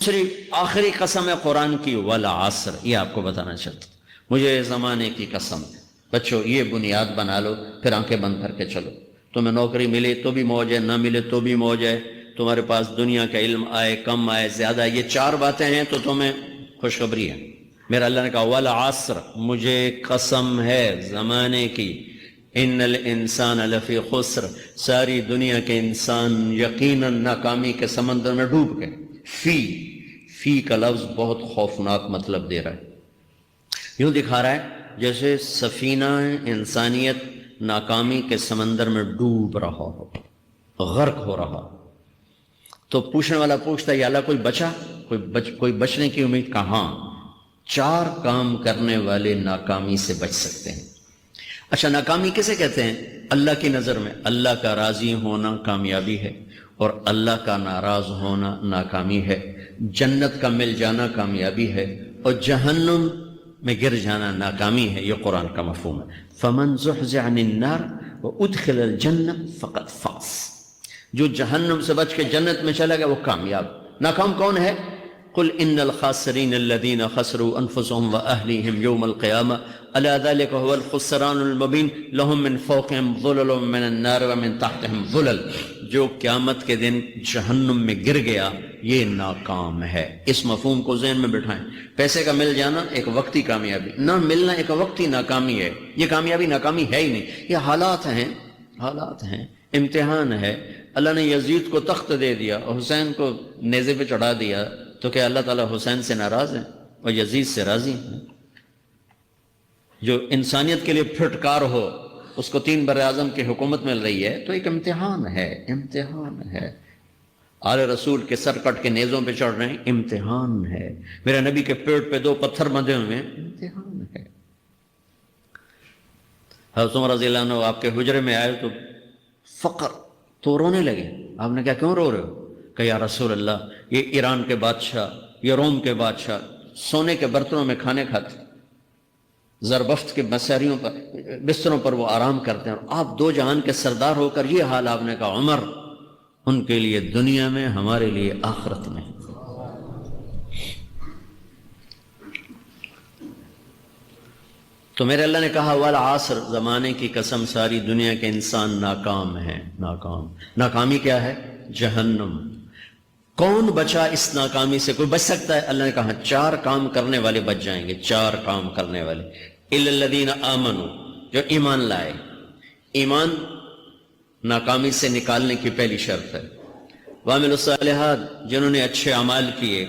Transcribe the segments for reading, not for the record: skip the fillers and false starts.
دوسری آخری قسم ہے قرآن کی والعصر، یہ آپ کو بتانا چاہتا ہوں، مجھے زمانے کی قسم ہے۔ بچوں یہ بنیاد بنا لو، پھر آنکھیں بند کر کے چلو۔ تمہیں نوکری ملے تو بھی موج ہے، نہ ملے تو بھی موج ہے، تمہارے پاس دنیا کا علم آئے کم آئے زیادہ، یہ چار باتیں ہیں تو تمہیں خوشخبری ہے۔ میرا اللہ نے کہا والعصر، مجھے قسم ہے زمانے کی، ان الانسان لفی خسر، ساری دنیا کے انسان یقیناً ناکامی کے سمندر میں ڈوب گئے۔ فی کا لفظ بہت خوفناک مطلب دے رہا ہے، یوں دکھا رہا ہے جیسے سفینہ انسانیت ناکامی کے سمندر میں ڈوب رہا ہو، غرق ہو رہا۔ تو پوچھنے والا پوچھتا ہے یا اللہ کوئی بچا، کوئی بچنے کی امید؟ کہاں؟ چار کام کرنے والے ناکامی سے بچ سکتے ہیں۔ اچھا ناکامی کسے کہتے ہیں؟ اللہ کی نظر میں اللہ کا راضی ہونا کامیابی ہے، اور اللہ کا ناراض ہونا ناکامی ہے۔ جنت کا مل جانا کامیابی ہے، اور جہنم میں گر جانا ناکامی ہے۔ یہ قرآن کا مفہوم ہے۔ فمن زحزح عن النار وادخل الجنہ فقد فاز، جو جہنم سے بچ کے جنت میں چلا گیا وہ کامیاب۔ ناکام کون ہے؟ قل ان الخاسرین الذین خسروا انفسهم واہلیہم یوم القیامہ الا ذلک هو الخسران المبین لهم من فوقهم ظلل من النار ومن تحتهم ظلل، جو قیامت کے دن جہنم میں گر گیا یہ ناکام ہے۔ اس مفہوم کو ذہن میں بٹھائیں۔ پیسے کا مل جانا ایک وقتی کامیابی، نہ ملنا ایک وقتی ناکامی ہے۔ یہ کامیابی ناکامی ہے ہی نہیں، یہ حالات ہیں، امتحان ہے۔ اللہ نے یزید کو تخت دے دیا اور حسین کو نیزے پہ چڑھا دیا، تو کیا اللہ تعالیٰ حسین سے ناراض ہیں اور یزید سے راضی ہیں؟ جو انسانیت کے لیے پھٹکار ہو اس کو 3 براعظم کی حکومت مل رہی ہے تو ایک امتحان ہے۔ آل رسول کے سر کٹ کے نیزوں پہ چڑھ رہے ہیں، امتحان ہے۔ میرے نبی کے پیٹ پہ 2 پتھر بندھے ہوئے ہیں، امتحان ہے۔ حضرت عمر رضی اللہ عنہ آپ کے حجرے میں آئے تو فقر تو رونے لگے۔ آپ نے کہا کیوں رو رہے ہو؟ کہ یا رسول اللہ یہ ایران کے بادشاہ، یہ روم کے بادشاہ سونے کے برتنوں میں کھانے کھاتے، زربفت کے مساریوں پر بستروں پر وہ آرام کرتے ہیں، اور آپ 2 جہان کے سردار ہو کر یہ حال۔ آپ نے کہا عمر ان کے لیے دنیا میں، ہمارے لیے آخرت میں۔ تو میرے اللہ نے کہا والعصر، زمانے کی قسم ساری دنیا کے انسان ناکام ہیں۔ ناکامی کیا ہے؟ جہنم۔ کون بچا اس ناکامی سے؟ کوئی بچ سکتا ہے؟ اللہ نے کہا 4 کام کرنے والے بچ جائیں گے، 4 کام کرنے والے۔ الا الذین آمنوا، جو ایمان لائے۔ ایمان ناکامی سے نکالنے کی پہلی شرط ہے۔ وعملوا الصالحات، جنہوں نے اچھے اعمال کیے،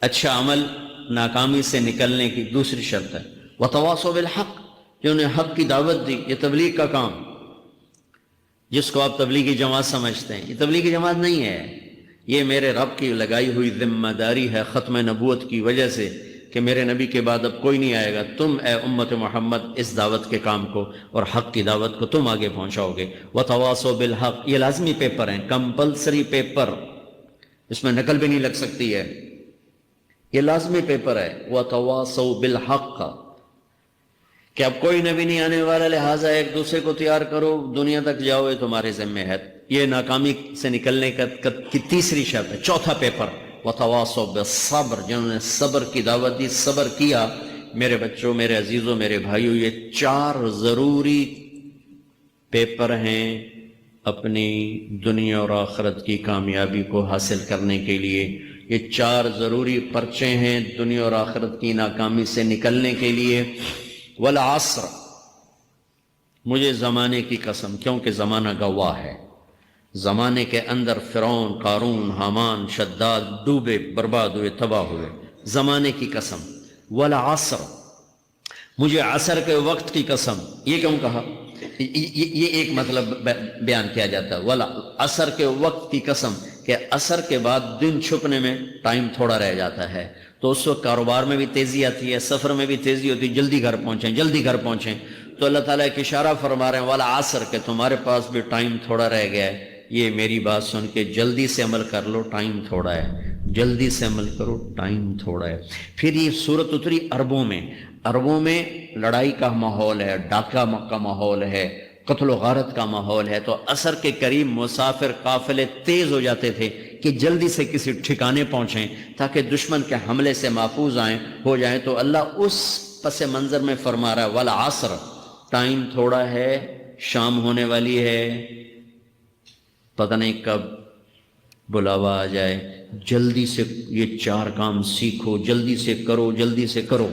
اچھا عمل ناکامی سے نکلنے کی دوسری شرط ہے۔ وتواصوا بالحق، جنہوں نے حق کی دعوت دی۔ یہ تبلیغ کا کام، جس کو آپ تبلیغی جماعت سمجھتے ہیں، یہ تبلیغی جماعت نہیں ہے، یہ میرے رب کی لگائی ہوئی ذمہ داری ہے ختم نبوت کی وجہ سے، کہ میرے نبی کے بعد اب کوئی نہیں آئے گا، تم اے امت محمد اس دعوت کے کام کو اور حق کی دعوت کو تم آگے پہنچاؤ گے۔ وتواصوا بالحق، یہ لازمی پیپر ہیں، کمپلسری پیپر، اس میں نقل بھی نہیں لگ سکتی ہے، یہ لازمی پیپر ہے۔ وتواصوا بالحق، کہ اب کوئی نبی نہیں آنے والا، لہٰذا ایک دوسرے کو تیار کرو، دنیا تک جاؤ، یہ تمہارے ذمہ ہے۔ یہ ناکامی سے نکلنے کی تیسری شرط ہے۔ چوتھا پیپر وتواصوا بالصبر، جنہوں نے صبر کی دعوت دی، صبر کیا۔ میرے بچوں، میرے عزیزوں، میرے بھائیوں، یہ 4 ضروری پیپر ہیں اپنی دنیا اور آخرت کی کامیابی کو حاصل کرنے کے لیے۔ یہ 4 ضروری پرچے ہیں دنیا اور آخرت کی ناکامی سے نکلنے کے لیے۔ والعصر، مجھے زمانے کی قسم، کیونکہ زمانہ گواہ ہے۔ زمانے کے اندر فرعون، قارون، حامان، شداد ڈوبے، برباد ہوئے، تباہ ہوئے۔ زمانے کی قسم۔ والعصر، مجھے عصر کے وقت کی قسم۔ یہ کیوں کہا؟ یہ ایک مطلب بیان کیا جاتا ہے، والعصر کے وقت کی قسم، کہ عصر کے بعد دن چھپنے میں ٹائم تھوڑا رہ جاتا ہے، تو اس وقت کاروبار میں بھی تیزی آتی ہے، سفر میں بھی تیزی ہوتی ہے، جلدی گھر پہنچیں۔ تو اللہ تعالیٰ ایک اشارہ فرما رہے ہیں والعصر، کہ تمہارے پاس بھی ٹائم تھوڑا رہ گیا ہے، یہ میری بات سن کے جلدی سے عمل کر لو، ٹائم تھوڑا ہے، جلدی سے عمل کرو، ٹائم تھوڑا ہے۔ پھر یہ صورت اتری عربوں میں لڑائی کا ماحول ہے، ڈاکہ کا ماحول ہے، قتل و غارت کا ماحول ہے، تو عصر کے قریب مسافر قافلے تیز ہو جاتے تھے، کہ جلدی سے کسی ٹھکانے پہنچیں تاکہ دشمن کے حملے سے محفوظ ہو جائیں، تو اللہ اس پس منظر میں فرما رہا ہے والعصر، ٹائم تھوڑا ہے، شام ہونے والی ہے، پتہ نہیں کب بلاوا آ جائے، جلدی سے یہ 4 کام سیکھو، جلدی سے کرو، جلدی سے کرو۔